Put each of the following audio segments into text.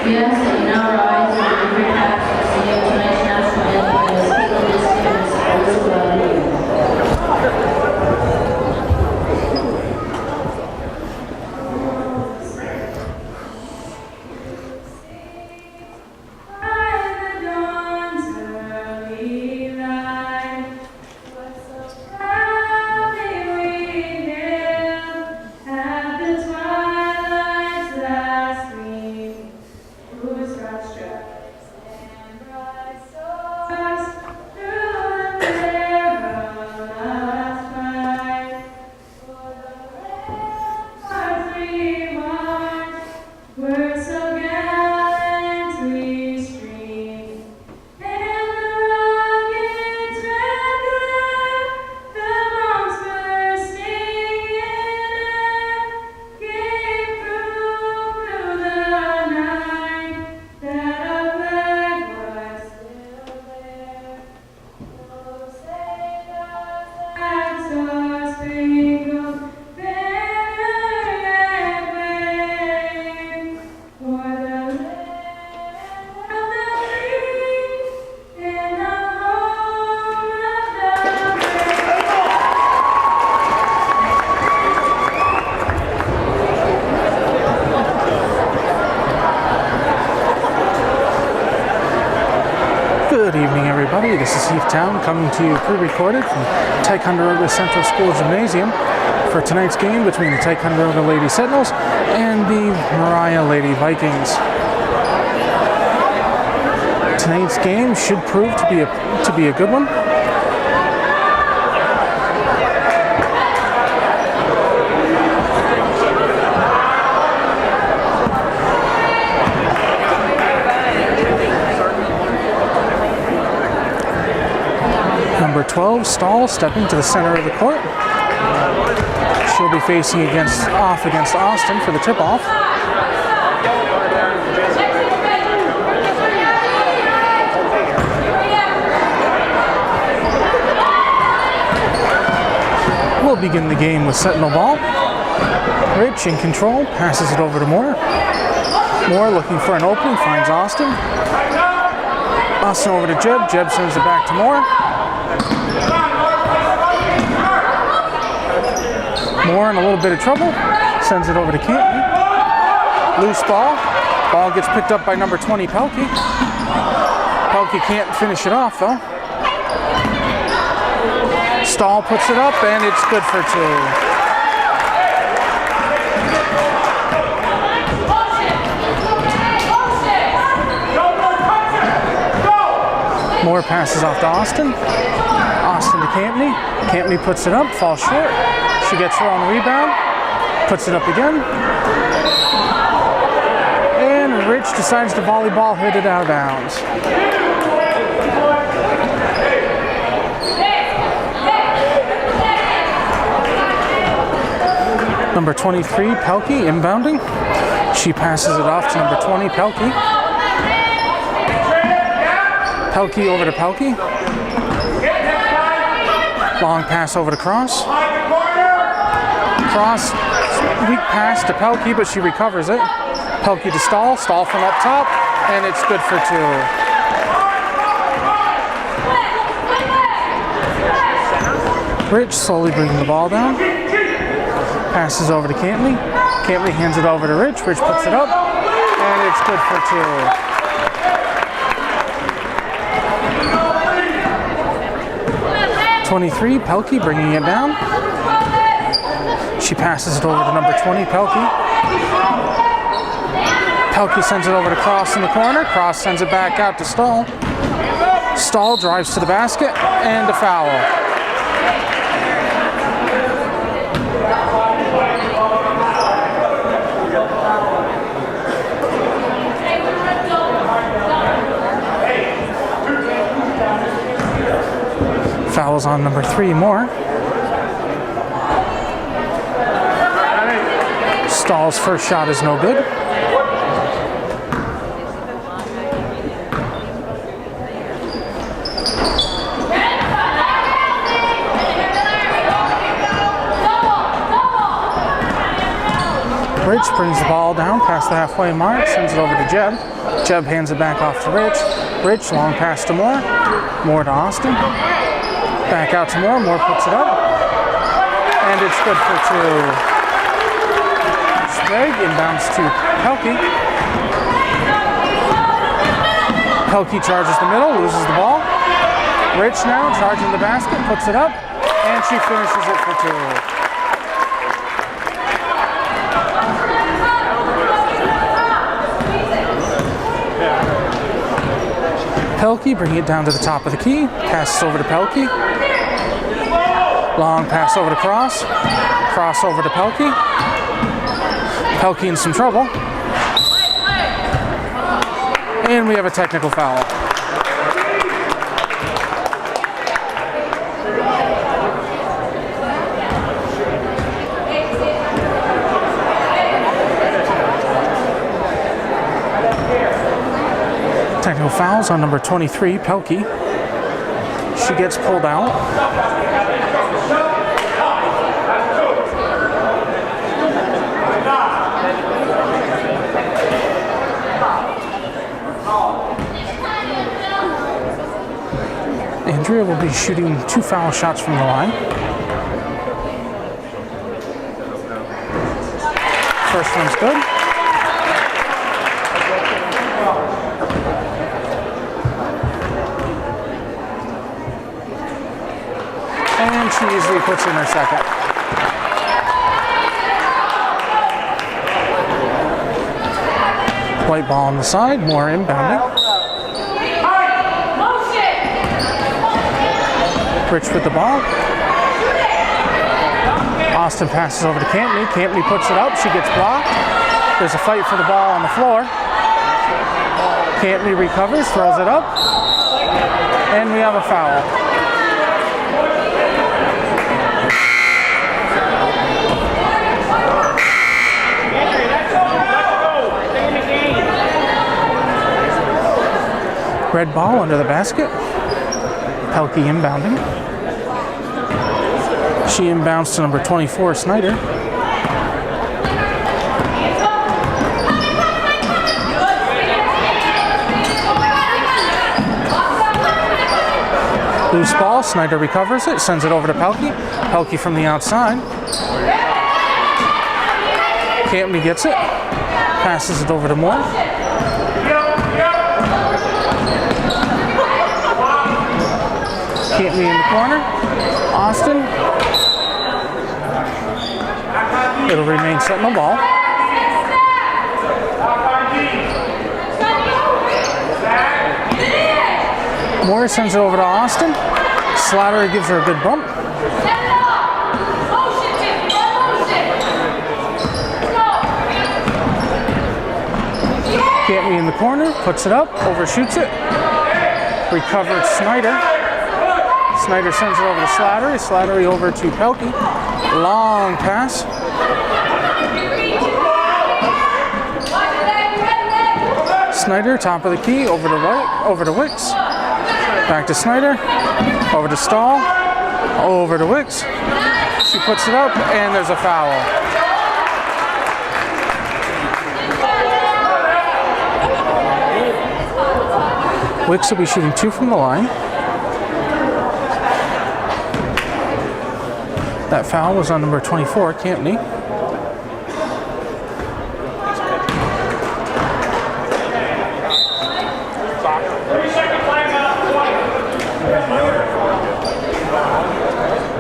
We ask that you now rise and give your hats to sing tonight's national anthem as people this year is supposed to love you. Good evening, everybody. This is Heath Town coming to you pre-recorded from Ticonderoga Central School Gymnasium for tonight's game between the Ticonderoga Lady Sentinels and the Moriah Lady Vikings. Tonight's game should prove to be a good one. Number 12, Stahl, stepping to the center of the court. She'll be facing off against Austin for the tip-off. We'll begin the game with Sentinel ball. Rich in control, passes it over to Moore. Moore looking for an opening, finds Austin. Austin over to Jeb. Jeb sends it back to Moore. Moore in a little bit of trouble, sends it over to Cantley. Loose ball. Ball gets picked up by number 20, Pelkey. Pelkey can't finish it off, though. Stahl puts it up, and it's good for two. Moore passes off to Austin. Austin to Cantley. Cantley puts it up, falls short. She gets her own rebound, puts it up again. And Rich decides to volleyball hit it out of bounds. Number 23, Pelkey, inbounding. She passes it off to number 20, Pelkey. Pelkey over to Pelkey. Long pass over to Cross. Cross, weak pass to Pelkey, but she recovers it. Pelkey to Stahl. Stahl from up top, and it's good for two. Rich slowly bringing the ball down. Passes over to Cantley. Cantley hands it over to Rich. Rich puts it up, and it's good for two. .23, Pelkey bringing it down. She passes it over to number 20, Pelkey. Pelkey sends it over to Cross in the corner. Cross sends it back out to Stahl. Stahl drives to the basket, and a foul. Fouls on number 3, Moore. Stahl's first shot is no good. Rich brings the ball down past the halfway mark, sends it over to Jeb. Jeb hands it back off to Rich. Rich, long pass to Moore. Moore to Austin. Back out to Moore. Moore puts it up. And it's good for two. Sprague inbounds to Pelkey. Pelkey charges the middle, loses the ball. Rich now charging the basket, puts it up, and she finishes it for two. Pelkey bringing it down to the top of the key, passes over to Pelkey. Long pass over to Cross. Cross over to Pelkey. Pelkey in some trouble. And we have a technical foul. Technical fouls on number 23, Pelkey. She gets pulled out. Andrea will be shooting 2 foul shots from the line. First one's good. And she easily puts in her second. White ball on the side, more inbounding. Rich with the ball. Austin passes over to Campney. Campney puts it up. She gets blocked. There's a fight for the ball on the floor. Campney recovers, throws it up. And we have a foul. Red ball under the basket. Pelkey inbounding. She inbounds to number 24, Snyder. Loose ball, Snyder recovers it, sends it over to Pelkey. Pelkey from the outside. Campney gets it, passes it over to Moore. Campney in the corner. Austin. It'll remain Sentinel ball. Moore sends it over to Austin. Slattery gives her a good bump. Campney in the corner, puts it up, overshoots it. Recovered Snyder. Snyder sends it over to Slattery. Slattery over to Pelkey. Long pass. Snyder, top of the key, over to White, over to Wicks. Back to Snyder. Over to Stahl. Over to Wicks. She puts it up, and there's a foul. Wicks will be shooting 2 from the line. That foul was on number 24, Campney.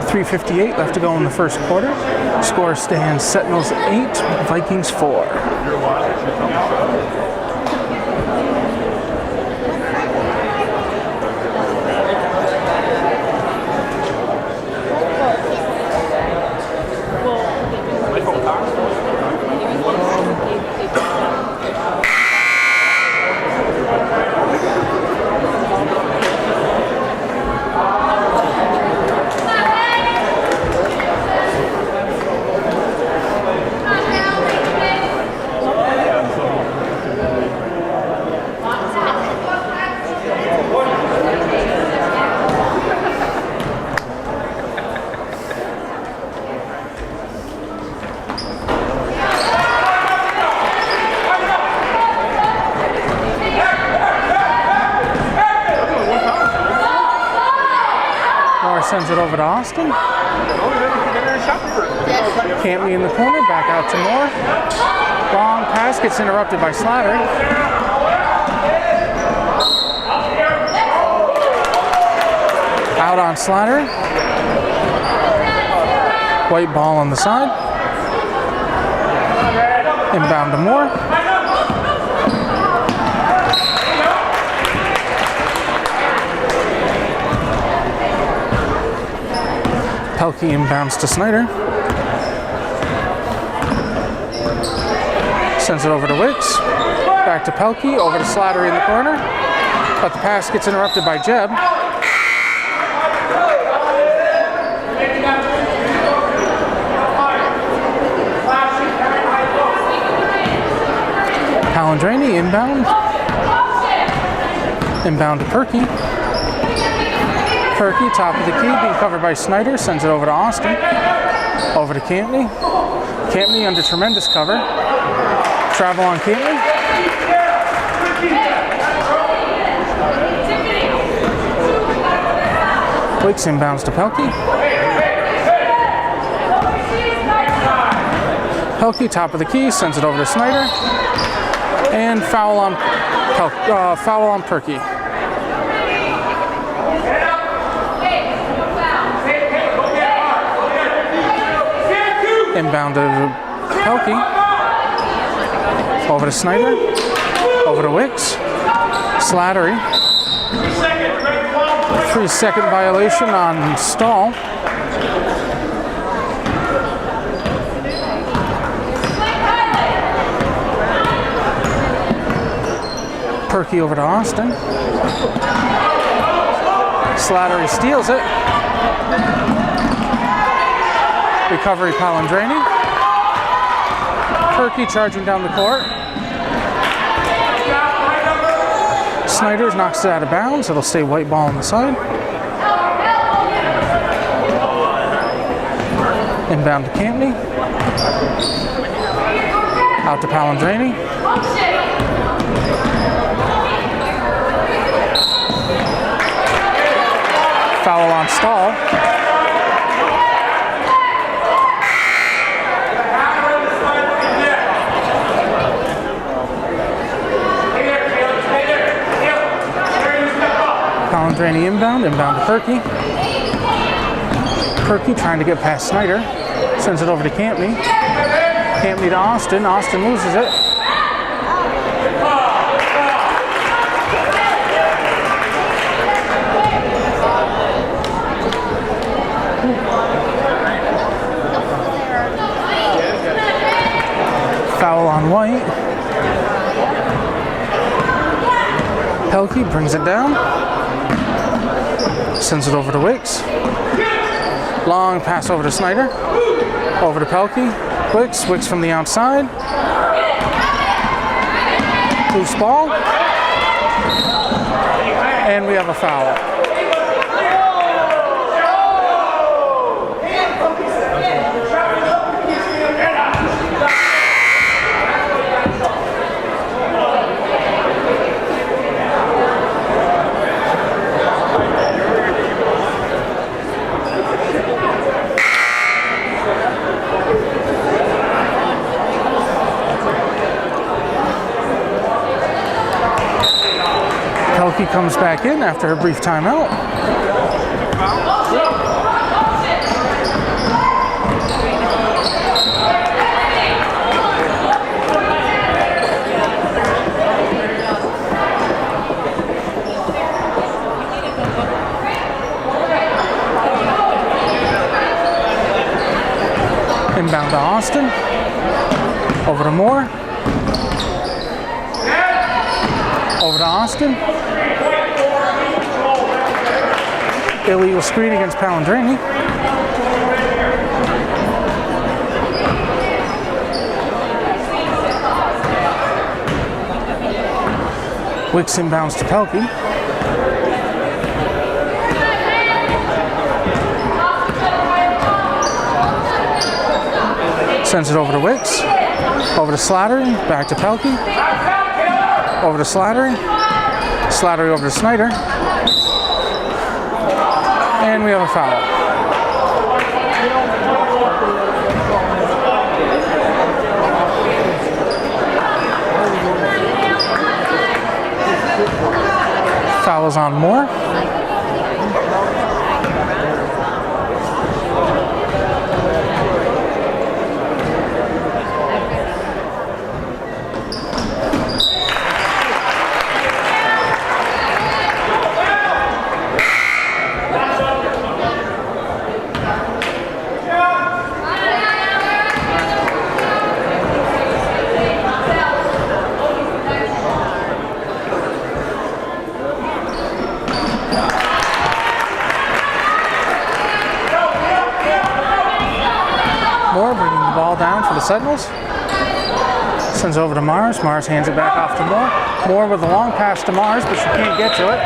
.358 left to go in the first quarter. Score stands Sentinels 8, Vikings 4. sends it over to Austin. Campney in the corner, back out to Moore. Long pass gets interrupted by Slattery. Out on Slattery. White ball on the side. Inbound to Moore. Pelkey inbounds to Snyder. Sends it over to Wicks. Back to Pelkey, over to Slattery in the corner. But the pass gets interrupted by Jeb. Palandrini inbound. Inbound to Perkey. Perkey, top of the key, being covered by Snyder, sends it over to Austin. Over to Campney. Campney under tremendous cover. Travel on Campney. Wicks inbounds to Pelkey. Pelkey, top of the key, sends it over to Snyder. And foul on Perkey. Inbound to Pelkey. Over to Snyder. Over to Wicks. Slattery. 3-second violation on Stahl. Perkey over to Austin. Slattery steals it. Recovery Palandrini. Perkey charging down the court. Snyder knocks it out of bounds. It'll stay white ball on the side. Inbound to Campney. Out to Palandrini. Foul on Stahl. Palandrini inbound to Perkey. Perkey trying to get past Snyder. Sends it over to Campney. Campney to Austin. Austin loses it. Foul on White. Pelkey brings it down. Sends it over to Wicks. Long pass over to Snyder. Over to Pelkey. Wicks from the outside. Loose ball. And we have a foul. Pelkey comes back in after a brief timeout. Inbound to Austin. Over to Moore. Over to Austin. Illegal screen against Palandrini. Wicks inbounds to Pelkey. Sends it over to Wicks. Over to Slattery. Back to Pelkey. Over to Slattery. Slattery over to Snyder. And we have a foul. Foul is on Moore. Moore bringing the ball down for the Sentinels. Sends over to Mars. Mars hands it back off to Moore. Moore with a long pass to Mars, but she can't get to it.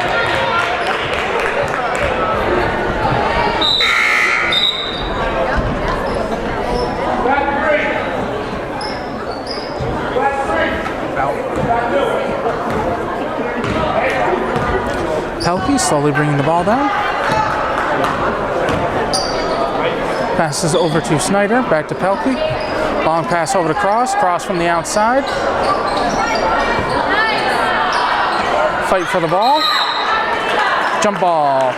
Pelkey slowly bringing the ball down. Passes over to Snyder, back to Pelkey. Long pass over to Cross, Cross from the outside. Fight for the ball. Jump ball.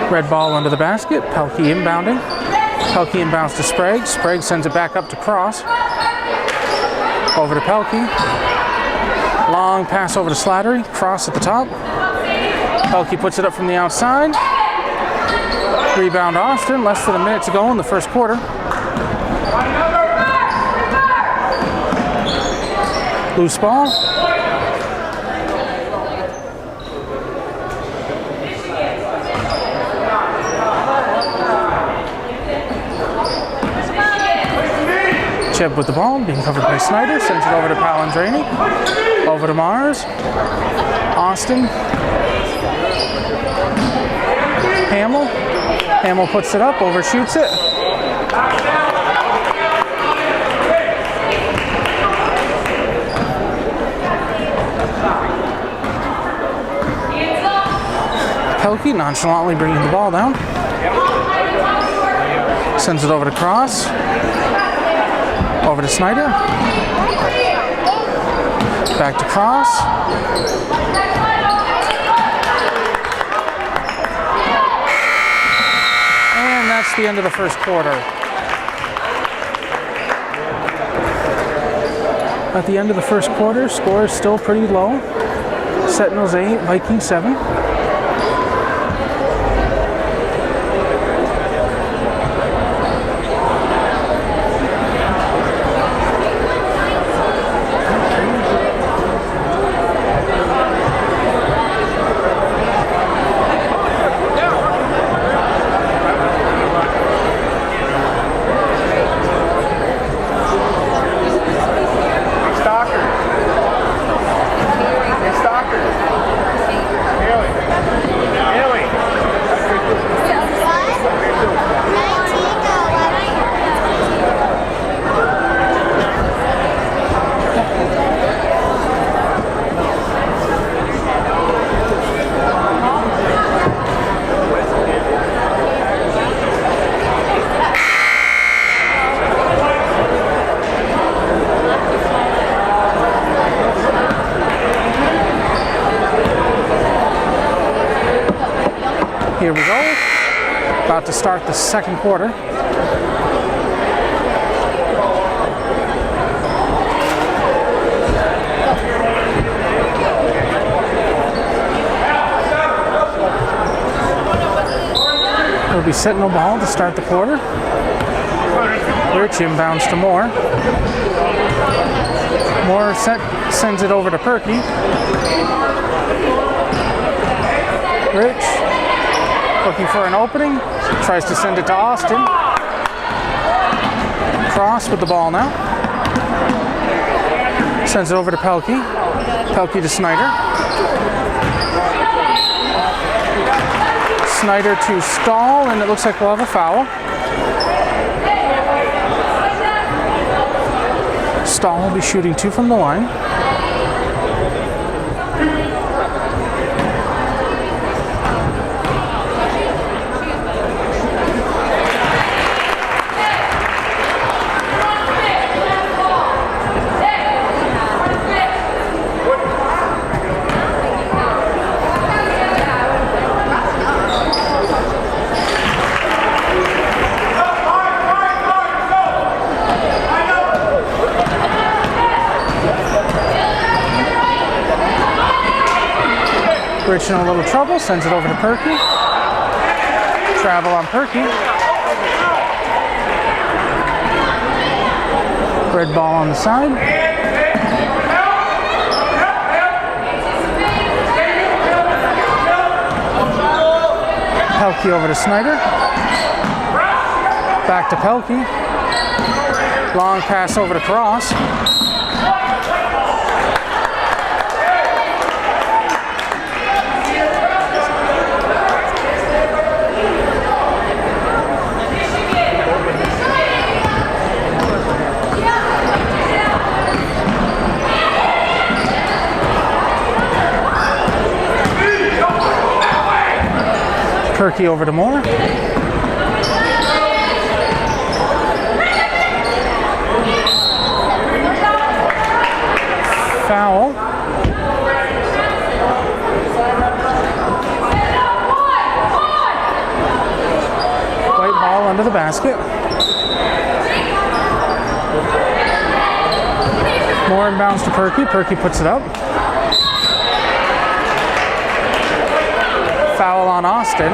Red ball under the basket, Pelkey inbounding. Pelkey inbounds to Sprague. Sprague sends it back up to Cross. Over to Pelkey. Long pass over to Slattery. Cross at the top. Pelkey puts it up from the outside. Rebound Austin. Less than a minute to go in the first quarter. Loose ball. Cheb with the ball, being covered by Snyder, sends it over to Palandrini, over to Mars, Austin, Hamill puts it up, overshoots it. Pelkey nonchalantly bringing the ball down, sends it over to Cross. Over to Snyder. Back to Cross. And that's the end of the first quarter. At the end of the first quarter, score is still pretty low. Sentinels 8, Vikings 7. Here we go. About to start the second quarter. It'll be Sentinel ball to start the quarter. Rich inbounds to Moore. Moore sends it over to Perky. Rich looking for an opening, tries to send it to Austin. Cross with the ball now. Sends it over to Pelkey. Pelkey to Snyder. Snyder to Stahl, and it looks like we'll have a foul. Stahl will be shooting 2 from the line. Rich in a little trouble, sends it over to Perky. Travel on Perky. Red ball on the side. Pelkey over to Snyder. Back to Pelkey. Long pass over to Cross. Perky over to Moore. Foul. White ball under the basket. Moore inbounds to Perky. Perky puts it up. Foul on Austin.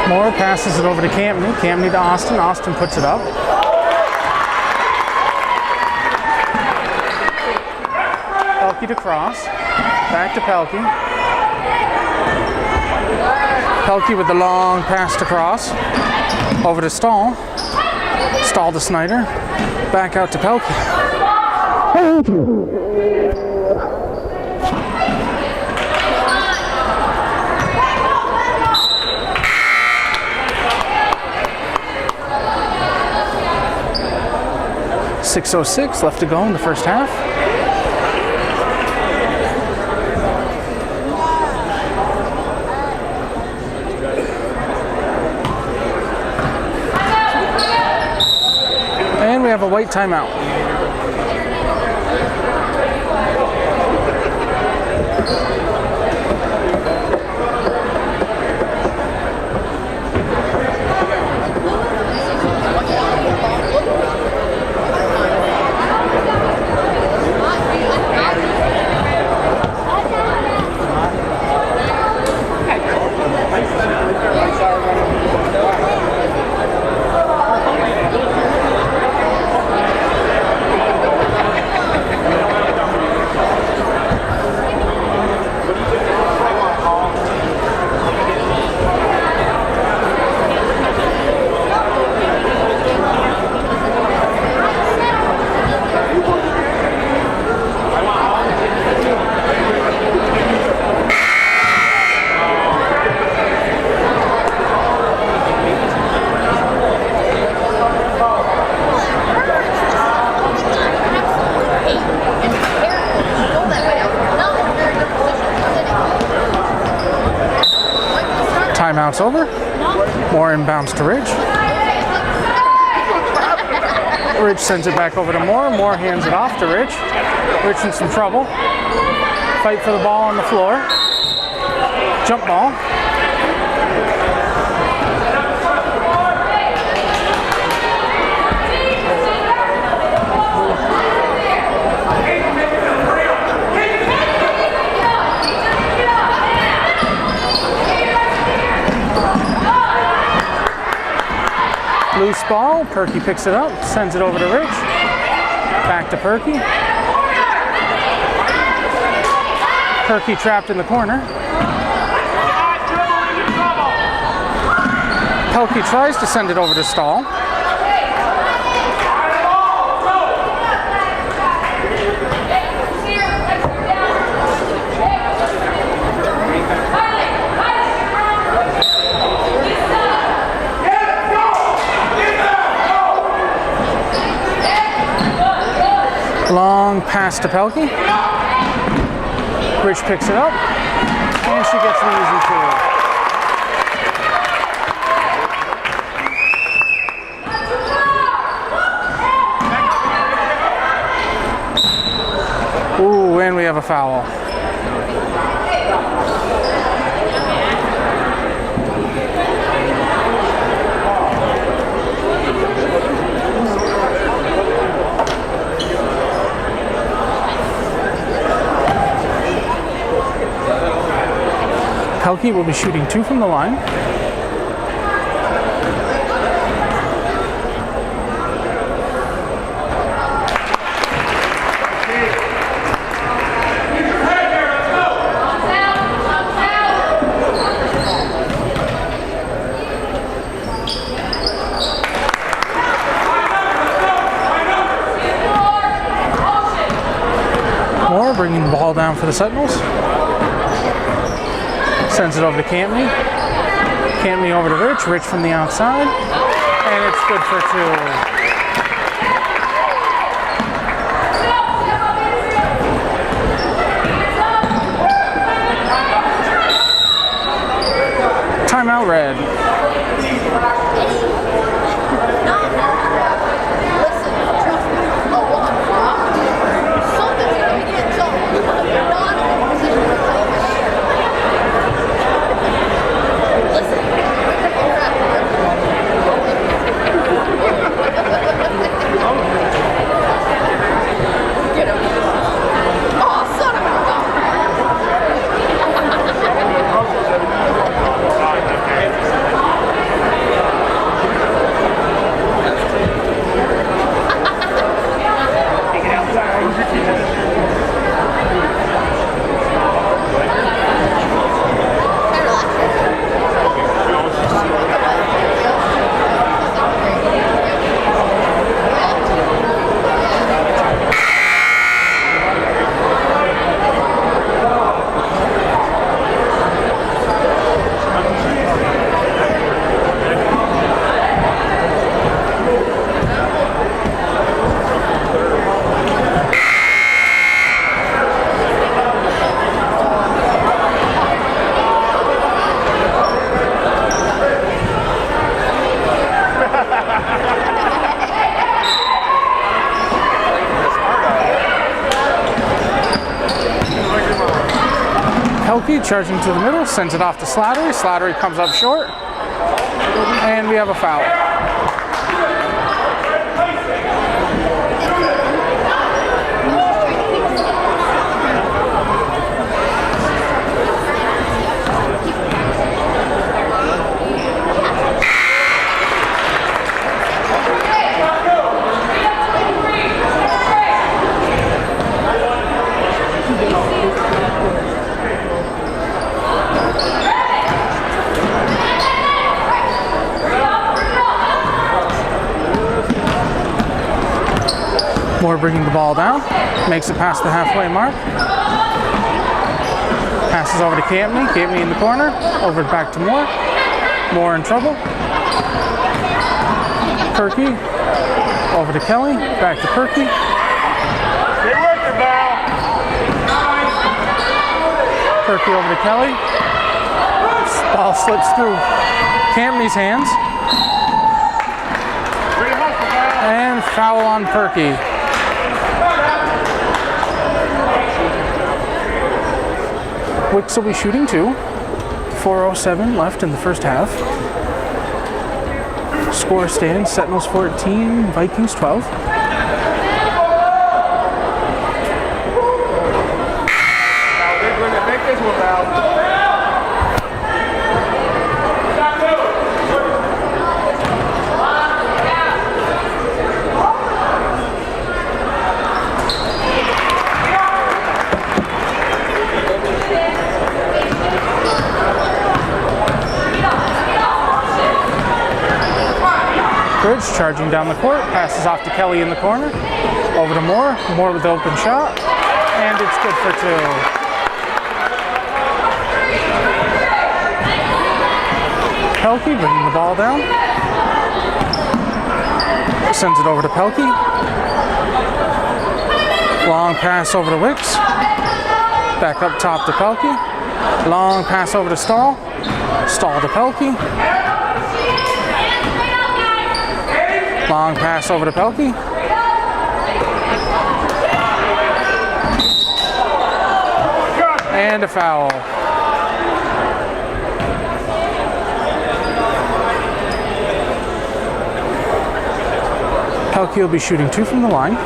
Moore passes it over to Campney. Campney to Austin. Austin puts it up. Pelkey to Cross. Back to Pelkey. Pelkey with the long pass to Cross. Over to Stahl. Stahl to Snyder. Back out to Pelkey. 6:06 left to go in the first half. And we have a white timeout. Timeout's over. Moore inbounds to Ridge. Ridge sends it back over to Moore. Moore hands it off to Ridge. Ridge in some trouble. Fight for the ball on the floor. Jump ball. Loose ball, Perky picks it up, sends it over to Rich. Back to Perky. Perky trapped in the corner. Pelkey tries to send it over to Stahl. Long pass to Pelkey. Rich picks it up, and she gets an easy two. Ooh, and we have a foul. Pelkey will be shooting 2 from the line. Moore bringing the ball down for the Sentinels. Sends it over to Campney. Campney over to Rich. Rich from the outside. And it's good for 2. Timeout Red. Pelkey charging to the middle, sends it off to Slattery. Slattery comes up short, and we have a foul. Moore bringing the ball down, makes it past the halfway mark. Passes over to Campney. Campney in the corner, over back to Moore. Moore in trouble. Perky, over to Kelly, back to Perky. Stay with her, Val. Perky over to Kelly. Ball slips through Campney's hands. And foul on Perky. Wicks will be shooting 2. 4:07 left in the first half. Score stands Sentinels 14, Vikings 12. They're going to make this one, Val. Bridge charging down the court, passes off to Kelly in the corner. Over to Moore. Moore with the open shot. And it's good for two. Pelkey bringing the ball down. Sends it over to Pelkey. Long pass over to Wicks. Back up top to Pelkey. Long pass over to Stahl. Stahl to Pelkey. Long pass over to Pelkey. And a foul. Pelkey will be shooting 2 from the line.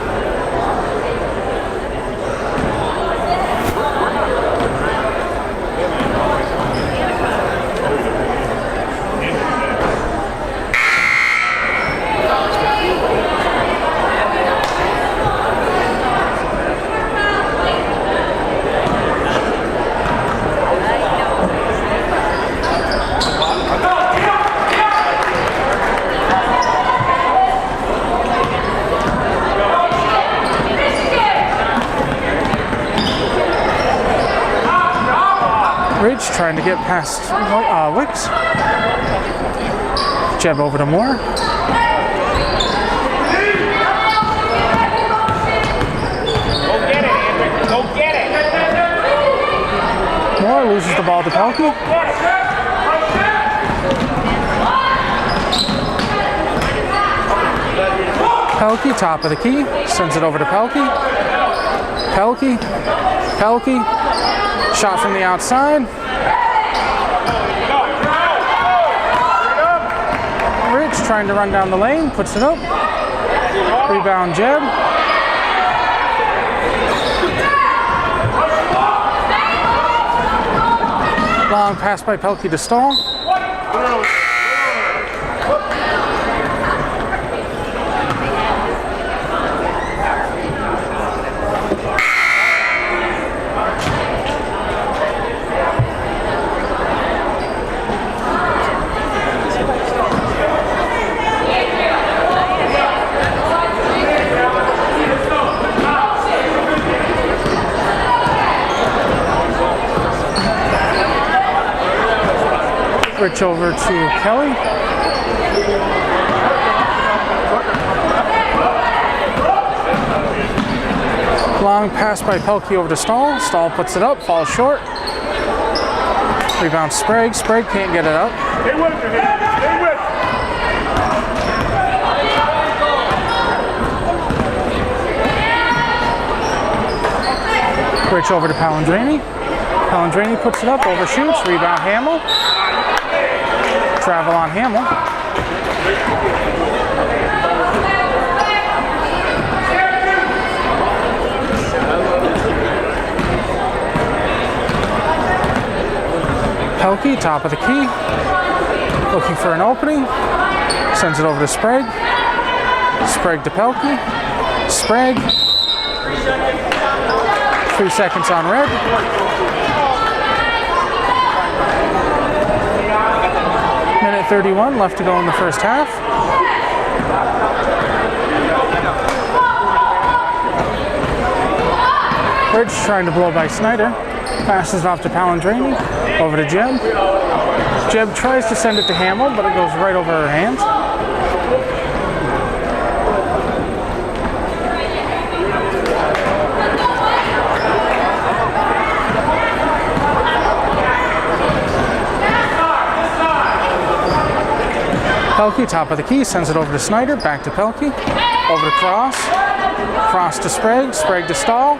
Ridge trying to get past Wicks. Jeb over to Moore. Go get it, Andrew. Go get it. Moore loses the ball to Pelkey. Pelkey, top of the key, sends it over to Pelkey. Pelkey. Shot from the outside. Rich trying to run down the lane, puts it up. Rebound Jeb. Long pass by Pelkey to Stahl. Rich over to Kelly. Long pass by Pelkey over to Stahl. Stahl puts it up, falls short. Rebound Sprague. Sprague can't get it up. Stay with it. Stay with it. Rich over to Palindrani. Palindrani puts it up, overshoots. Rebound Hamill. Travel on Hamill. Pelkey, top of the key. Looking for an opening. Sends it over to Sprague. Sprague to Pelkey. Sprague. 3 seconds on red. Minute 31 left to go in the first half. Ridge trying to blow by Snyder. Passes it off to Palindrani. Over to Jeb. Jeb tries to send it to Hamill, but it goes right over her hands. Pelkey, top of the key, sends it over to Snyder, back to Pelkey, over to Cross, Cross to Sprague, Sprague to Stahl.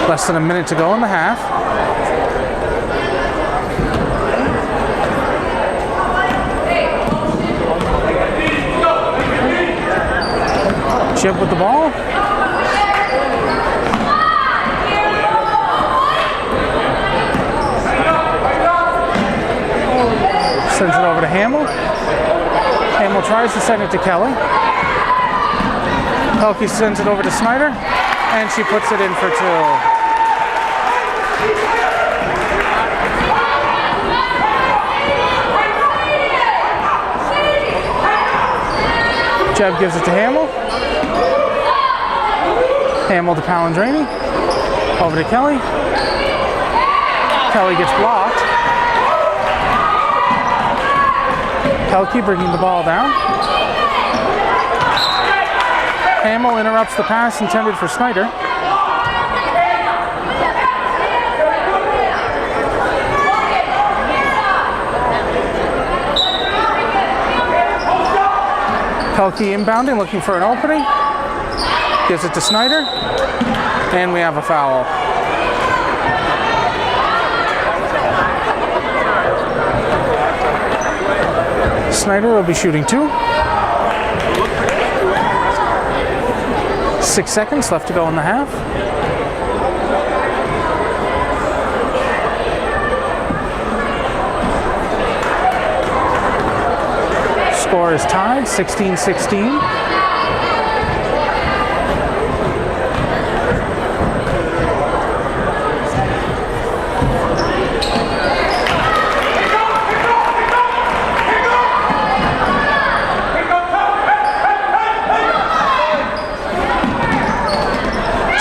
Less than a minute to go in the half. Chip with the ball. Sends it over to Hamill. Hamill tries to send it to Kelly. Pelkey sends it over to Snyder, and she puts it in for 2. Jeb gives it to Hamill. Hamill to Palandrini. Over to Kelly. Kelly gets blocked. Pelkey bringing the ball down. Hamill interrupts the pass intended for Snyder. Pelkey inbounding, looking for an opening. Gives it to Snyder. And we have a foul. Snyder will be shooting 2. 6 seconds left to go in the half. Score is tied, 16-16.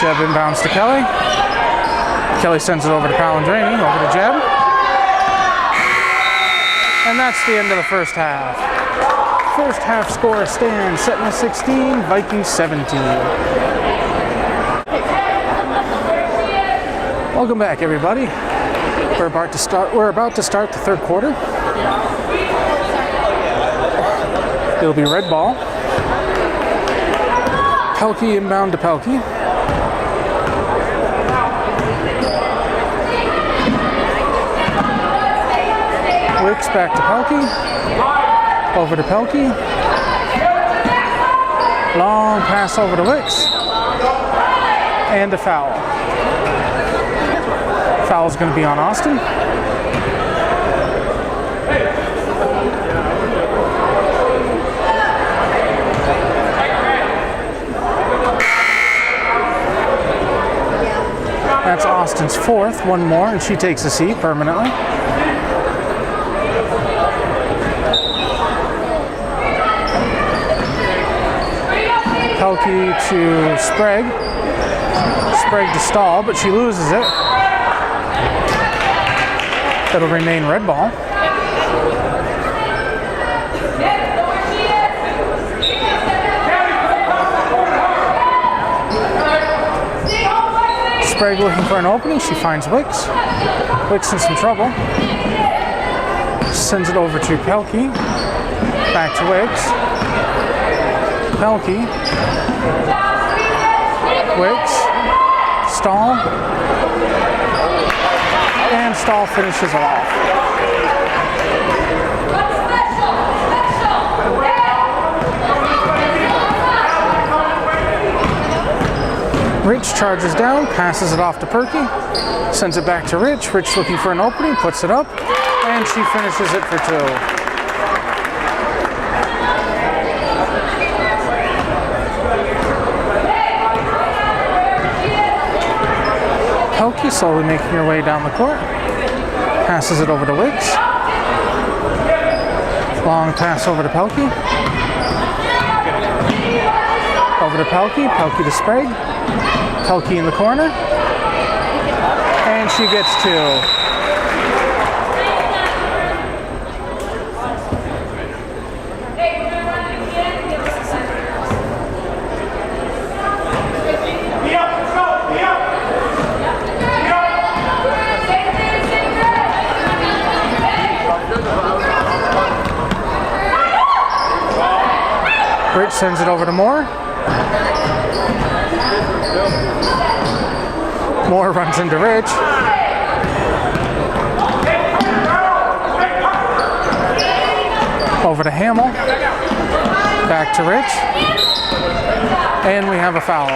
Jeb inbounds to Kelly. Kelly sends it over to Palandrini, over to Jeb. And that's the end of the first half. First half score stands Sentinel 16, Vikings 17. Welcome back, everybody. We're about to start the third quarter. It'll be red ball. Pelkey inbound to Pelkey. Wicks back to Pelkey. Over to Pelkey. Long pass over to Wicks. And a foul. Foul's going to be on Austin. That's Austin's 4th, 1 more, and she takes a seat permanently. Pelkey to Sprague. Sprague to Stahl, but she loses it. It'll remain red ball. Sprague looking for an opening. She finds Wicks. Wicks in some trouble. Sends it over to Pelkey. Back to Wicks. Pelkey. Wicks. Stahl. And Stahl finishes it off. Rich charges down, passes it off to Perky, sends it back to Rich. Rich looking for an opening, puts it up, and she finishes it for 2. Pelkey slowly making her way down the court. Passes it over to Wicks. Long pass over to Pelkey. Over to Pelkey. Pelkey to Sprague. Pelkey in the corner. And she gets 2. Rich sends it over to Moore. Moore runs into Rich. Over to Hamill. Back to Rich. And we have a foul.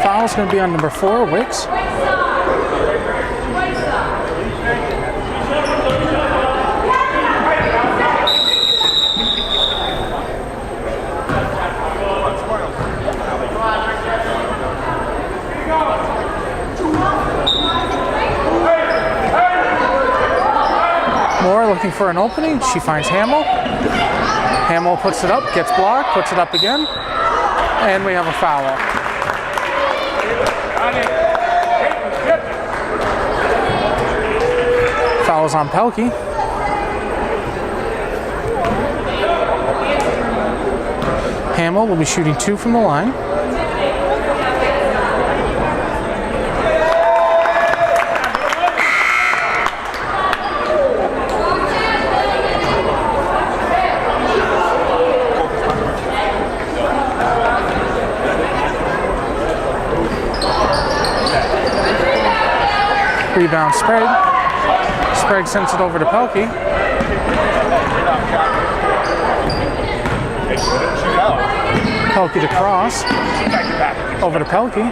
Foul's going to be on number 4, Wicks. looking for an opening. She finds Hamill. Hamill puts it up, gets blocked, puts it up again, and we have a foul. Foul's on Pelkey. Hamill will be shooting 2 from the line. Rebound Sprague. Sprague sends it over to Pelkey. Pelkey to cross. Over to Pelkey.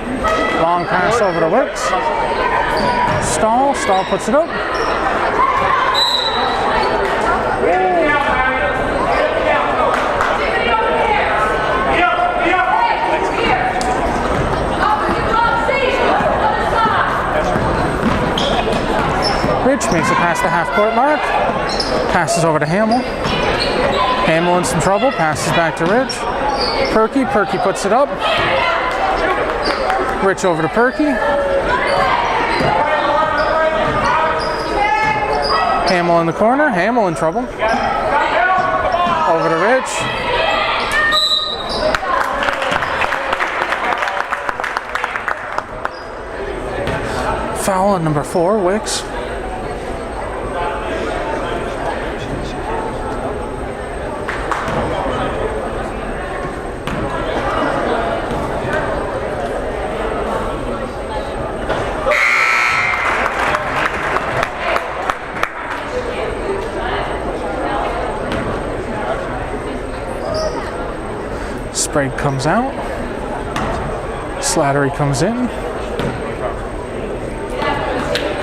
Long pass over to Wicks. Stahl. Stahl puts it up. Rich makes it past the half-court mark. Passes over to Hamill. Hamill in some trouble. Passes back to Rich. Perky. Perky puts it up. Rich over to Perky. Hamill in the corner. Hamill in trouble. Over to Rich. Foul on number 4, Wicks. Sprague comes out. Slattery comes in.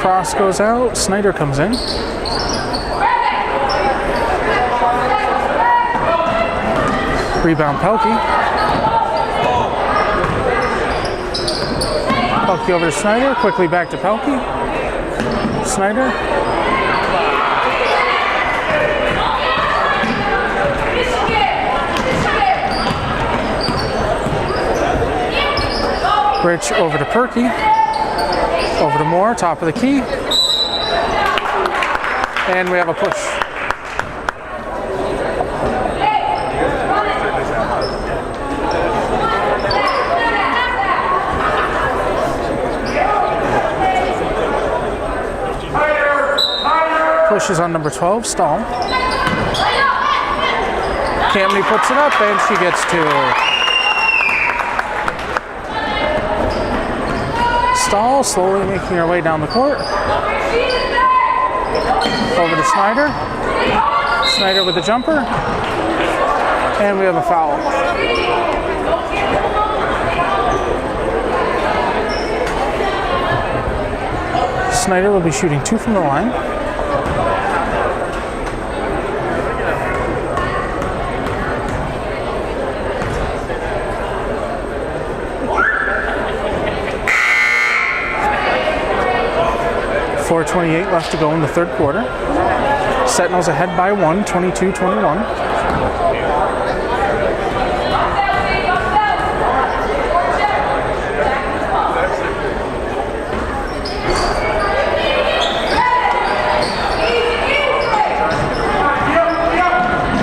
Cross goes out. Snyder comes in. Rebound Pelkey. Pelkey over to Snyder. Quickly back to Pelkey. Snyder. Rich over to Perky. Over to Moore, top of the key. And we have a push. Push is on number 12, Stahl. Campney puts it up and she gets 2. Stahl slowly making her way down the court. Over to Snyder. Snyder with the jumper. And we have a foul. Snyder will be shooting 2 from the line. .428 left to go in the third quarter. Sentinels ahead by 1, 22-21.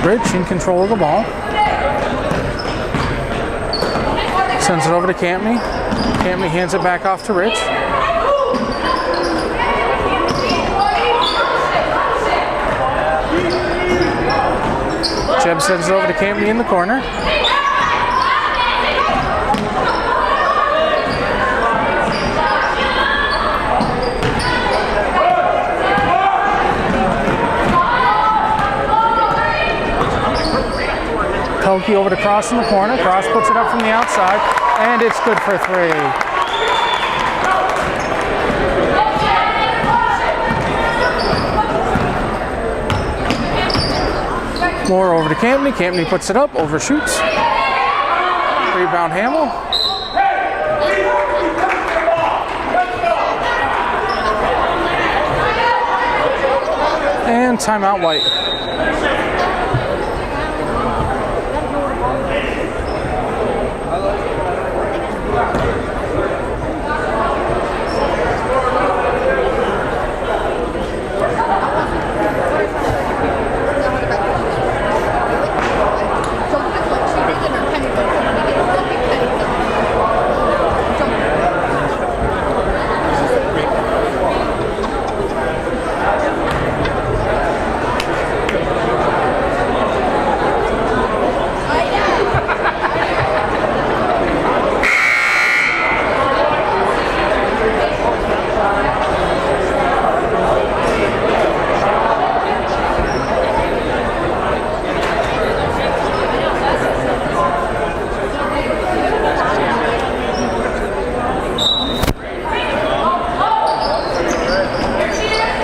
Rich in control of the ball. Sends it over to Campney. Campney hands it back off to Rich. Jeb sends it over to Campney in the corner. Pelkey over to Cross in the corner. Cross puts it up from the outside, and it's good for 3. Moore over to Campney. Campney puts it up, overshoots. Rebound Hamill. And timeout White.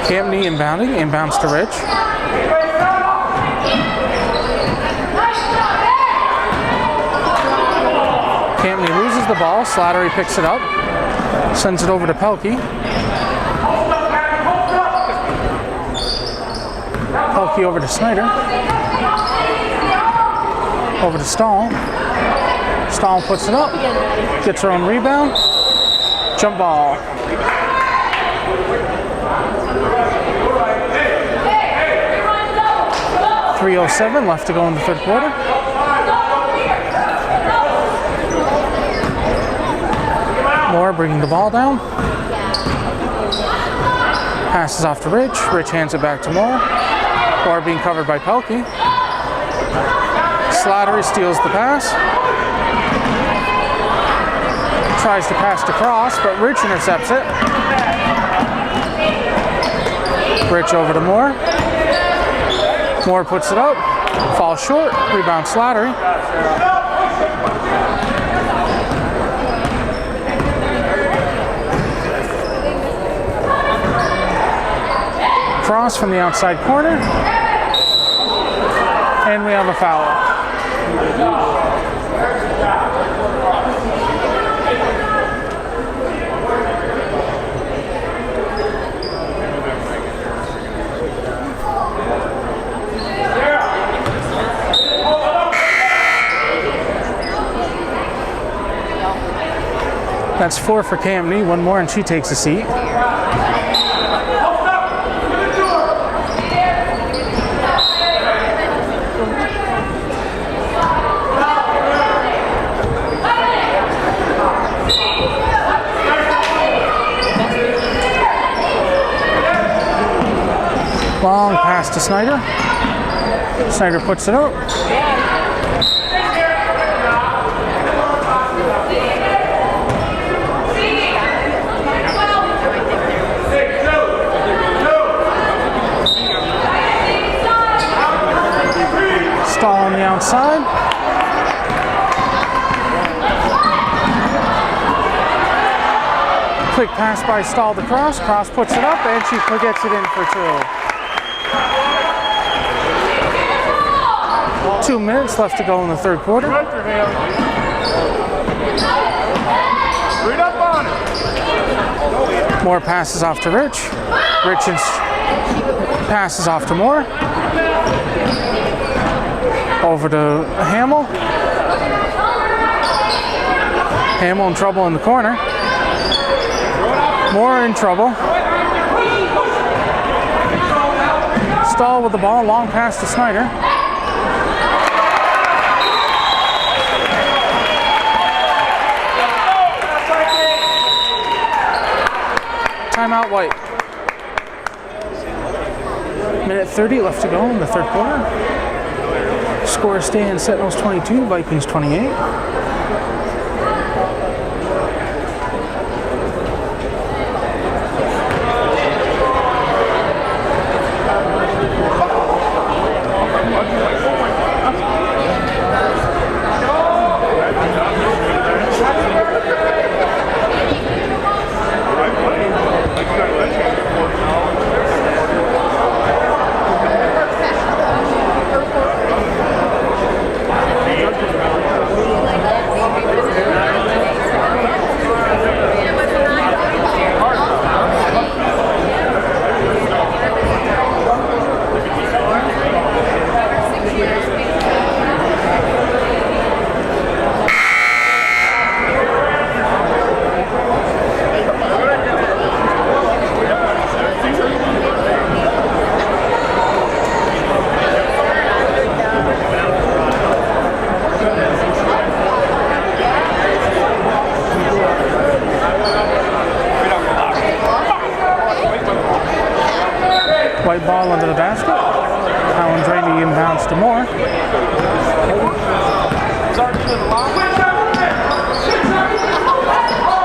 Campney inbounding, inbounds to Rich. Campney loses the ball, Slattery picks it up, sends it over to Pelkey. Pelkey over to Snyder. Over to Stahl. Stahl puts it up, gets her own rebound. Jump ball. .307 left to go in the third quarter. Moore bringing the ball down. Passes off to Rich. Rich hands it back to Moore. Moore being covered by Pelkey. Slattery steals the pass. Tries to pass to Cross, but Rich intercepts it. Rich over to Moore. Moore puts it up, falls short, rebound Slattery. Cross from the outside corner, and we have a foul. That's 4 for Campney, one more and she takes a seat. Long pass to Snyder. Snyder puts it up. Stahl on the outside. Quick pass by Stahl to Cross. Cross puts it up and she gets it in for 2. 2 minutes left to go in the third quarter. Read up on it. Moore passes off to Rich. Rich passes off to Moore. Over to Hamill. Hamill in trouble in the corner. Moore in trouble. Stahl with the ball, long pass to Snyder. Timeout White. Minute 30 left to go in the third quarter. Score stands Sentinels 22, Vikings 28.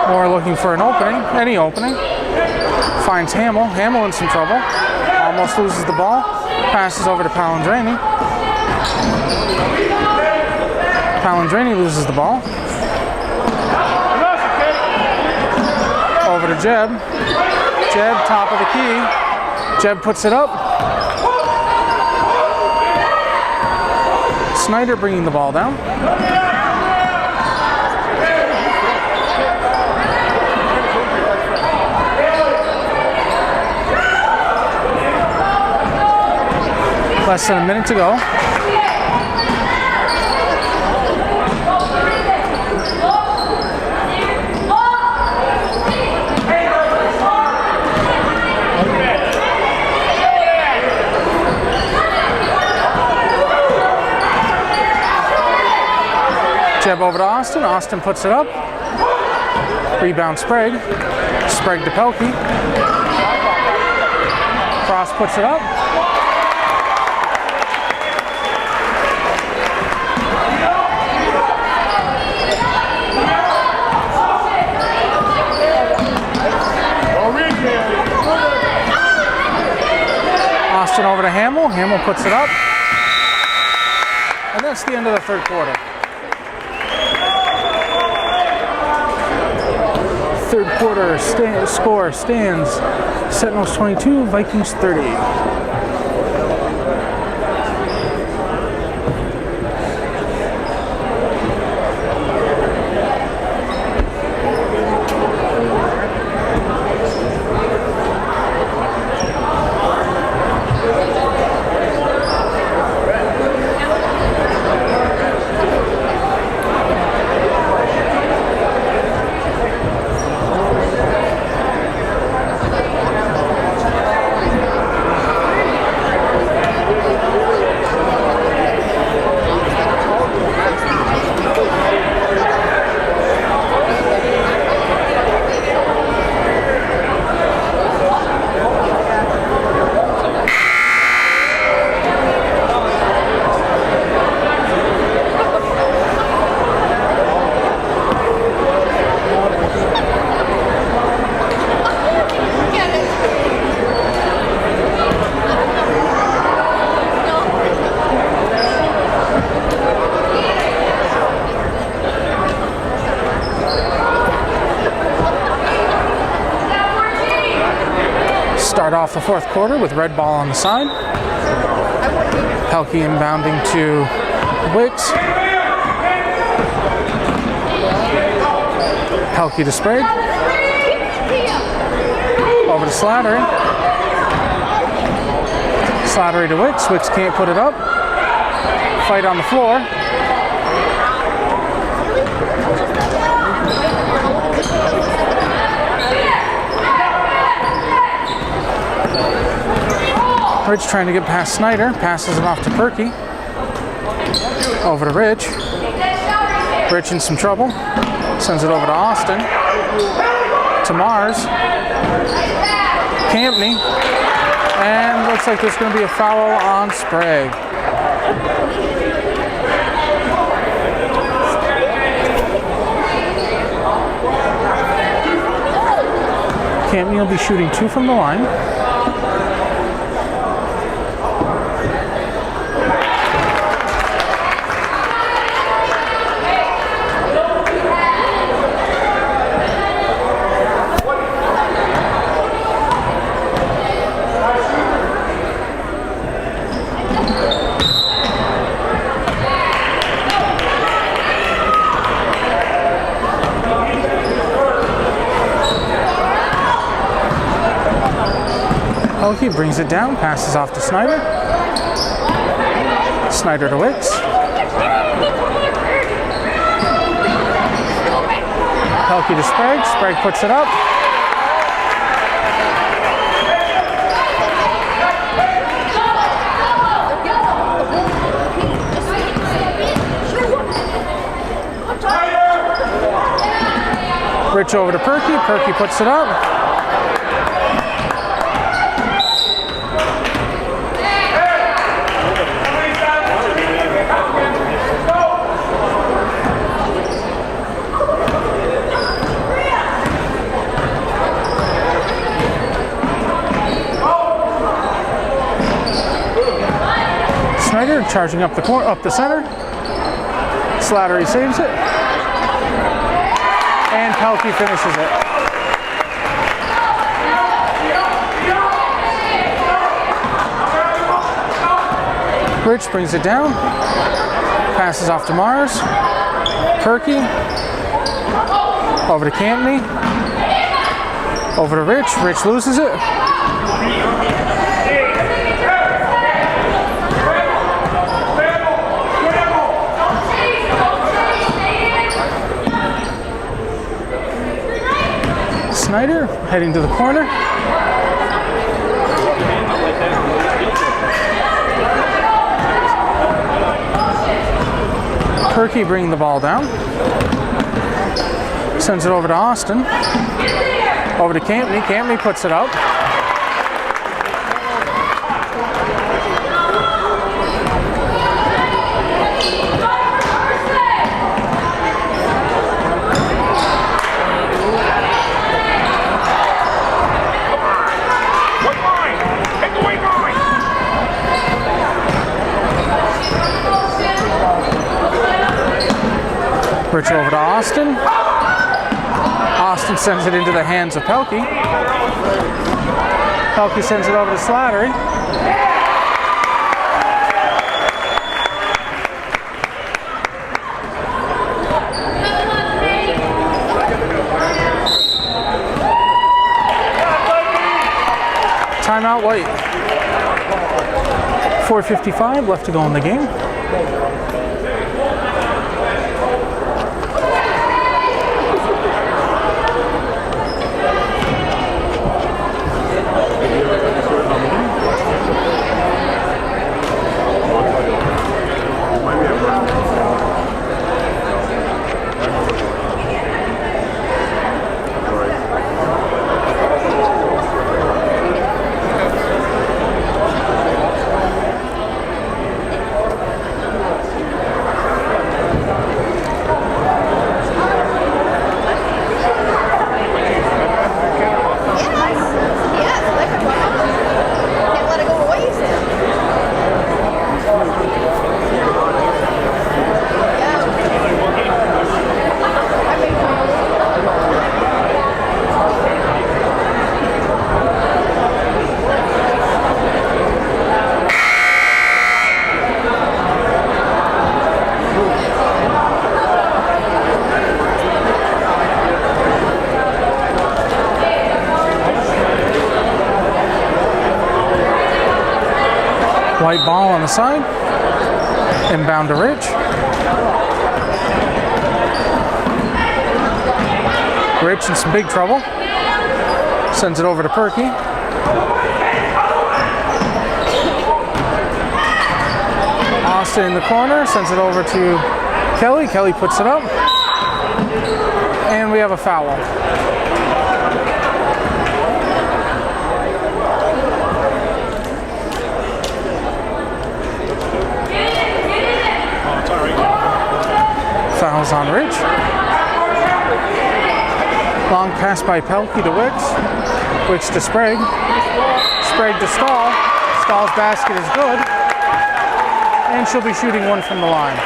Moore looking for an opening, any opening. Finds Hamill. Hamill in some trouble. Almost loses the ball. Passes over to Palindrani. Palindrani loses the ball. Over to Jeb. Jeb, top of the key. Jeb puts it up. Snyder bringing the ball down. Less than a minute to go. Jeb over to Austin. Austin puts it up. Rebound Sprague. Sprague to Pelkey. Cross puts it up. Austin over to Hamill. Hamill puts it up. And that's the end of the third quarter. Third quarter score stands Sentinels 22, Vikings 30. Start off the fourth quarter with red ball on the side. Pelkey inbounding to Wicks. Pelkey to Sprague. Over to Slattery. Slattery to Wicks. Wicks can't put it up. Fight on the floor. Rich trying to get past Snyder, passes it off to Perky. Over to Rich. Rich in some trouble. Sends it over to Austin. To Mars. Campney. And looks like there's going to be a foul on Sprague. Campney will be shooting 2 from the line. He brings it down, passes off to Snyder. Snyder to Wicks. Pelkey to Sprague. Sprague puts it up. Rich over to Perky. Perky puts it up. Charging up the center. Slattery saves it. And Pelkey finishes it. Rich brings it down. Passes off to Mars. Perky. Over to Campney. Over to Rich. Rich loses it. Snyder heading to the corner. Perky bringing the ball down. Sends it over to Austin. Over to Campney. Campney puts it up. Rich over to Austin. Austin sends it into the hands of Pelkey. Pelkey sends it over to Slattery. Timeout White. 4:55 left to go in the game. White ball on the side. Inbound to Rich. Rich in some big trouble. Sends it over to Perky. Austin in the corner. Sends it over to Kelly. Kelly puts it up. And we have a foul. Fouls on Rich. Long pass by Pelkey to Wicks. Wicks to Sprague. Sprague to Stahl. Stahl's basket is good. And she'll be shooting one from the line.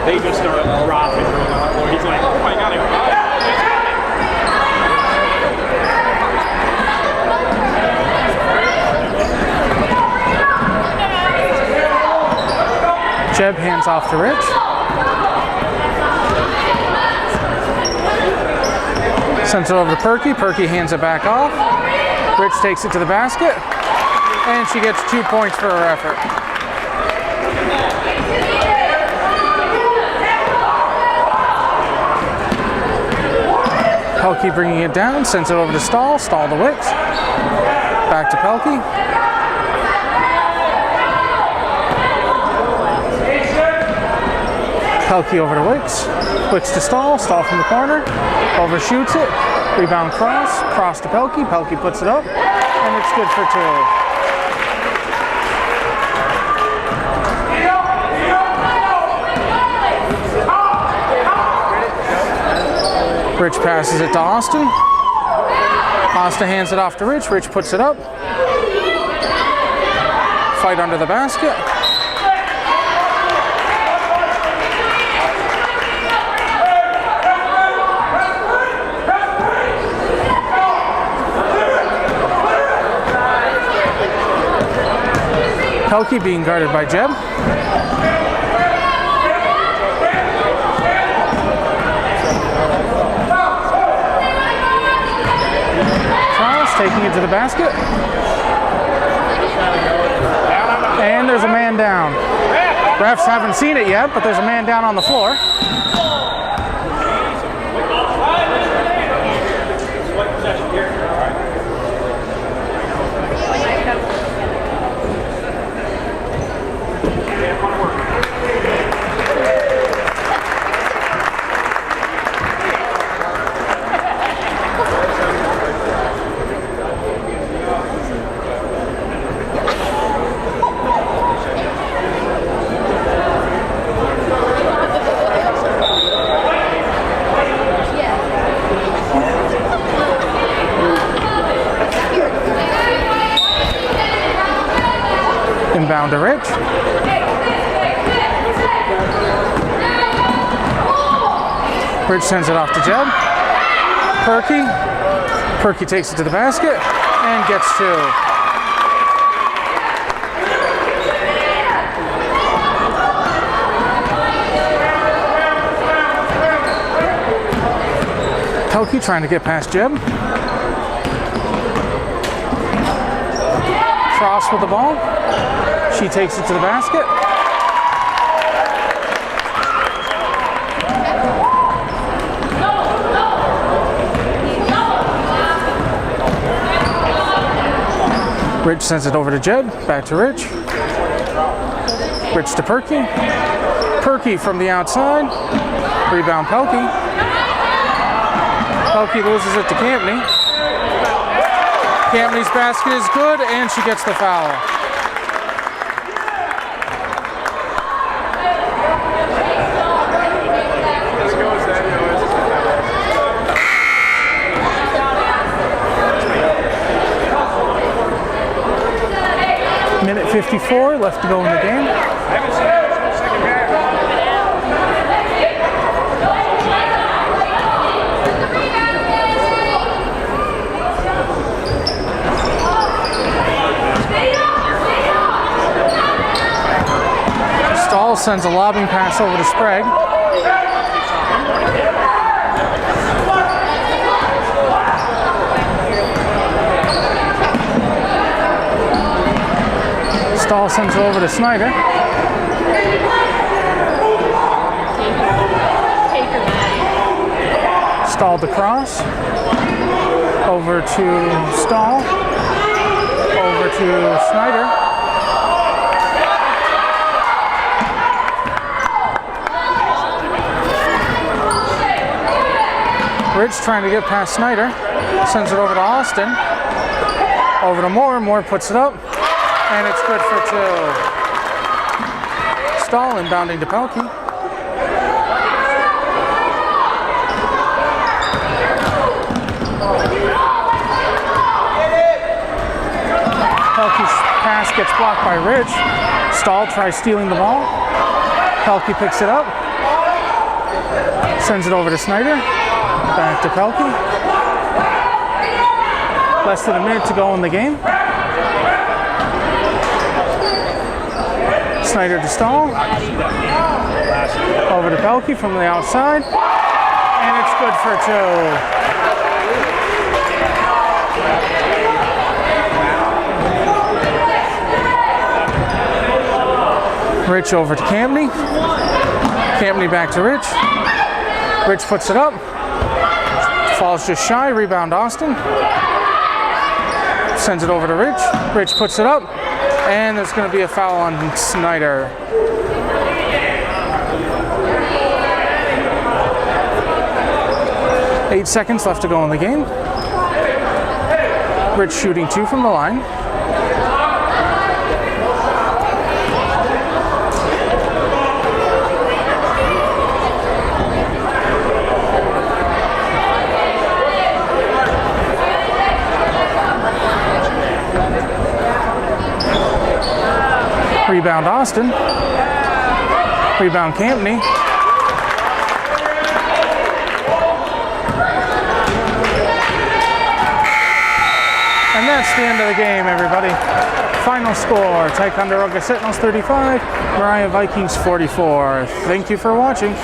They just started dropping. He's like, oh my God, Jeb hands off to Rich. Sends it over to Perky. Perky hands it back off. Rich takes it to the basket. And she gets 2 points for her effort. Pelkey bringing it down, sends it over to Stahl. Stahl to Wicks. Back to Pelkey. Pelkey over to Wicks. Wicks to Stahl. Stahl from the corner. Overshoots it. Rebound cross. Cross to Pelkey. Pelkey puts it up. and it's good for 2. Rich passes it to Austin. Austin hands it off to Rich. Rich puts it up. Fight under the basket. Pelkey being guarded by Jeb. Taking it to the basket. And there's a man down. Refs haven't seen it yet, but there's a man down on the floor. Inbound to Rich. Rich sends it off to Jeb. Perky takes it to the basket and gets 2. Pelkey trying to get past Jeb. Frost with the ball. She takes it to the basket. Rich sends it over to Jed. Back to Rich. Rich to Perky. Perky from the outside. Rebound Pelkey. Pelkey loses it to Campney. Campney's basket is good, and she gets the foul. Minute 54 left to go in the game. Stahl sends a lobbing pass over to Sprague. Stahl sends it over to Snyder. Stahl to cross. Over to Stahl. Over to Snyder. Rich trying to get past Snyder. Sends it over to Austin. Over to Moore. Moore puts it up. And it's good for 2. Stahl inbounding to Pelkey. Pelkey's pass gets blocked by Rich. Stahl tries stealing the ball. Pelkey picks it up. Sends it over to Snyder. Back to Pelkey. Less than a minute to go in the game. Snyder to Stahl. Over to Pelkey from the outside. And it's good for 2. Rich over to Campney. Campney back to Rich. Rich puts it up. Falls just shy. Rebound Austin. Sends it over to Rich. Rich puts it up. And there's going to be a foul on Snyder. Eight seconds left to go in the game. Rich shooting 2 from the line. Rebound Austin. Rebound Campney. And that's the end of the game, everybody. Final score, Ticonderoga Sentinels 35, Moriah Vikings 44. Thank you for watching.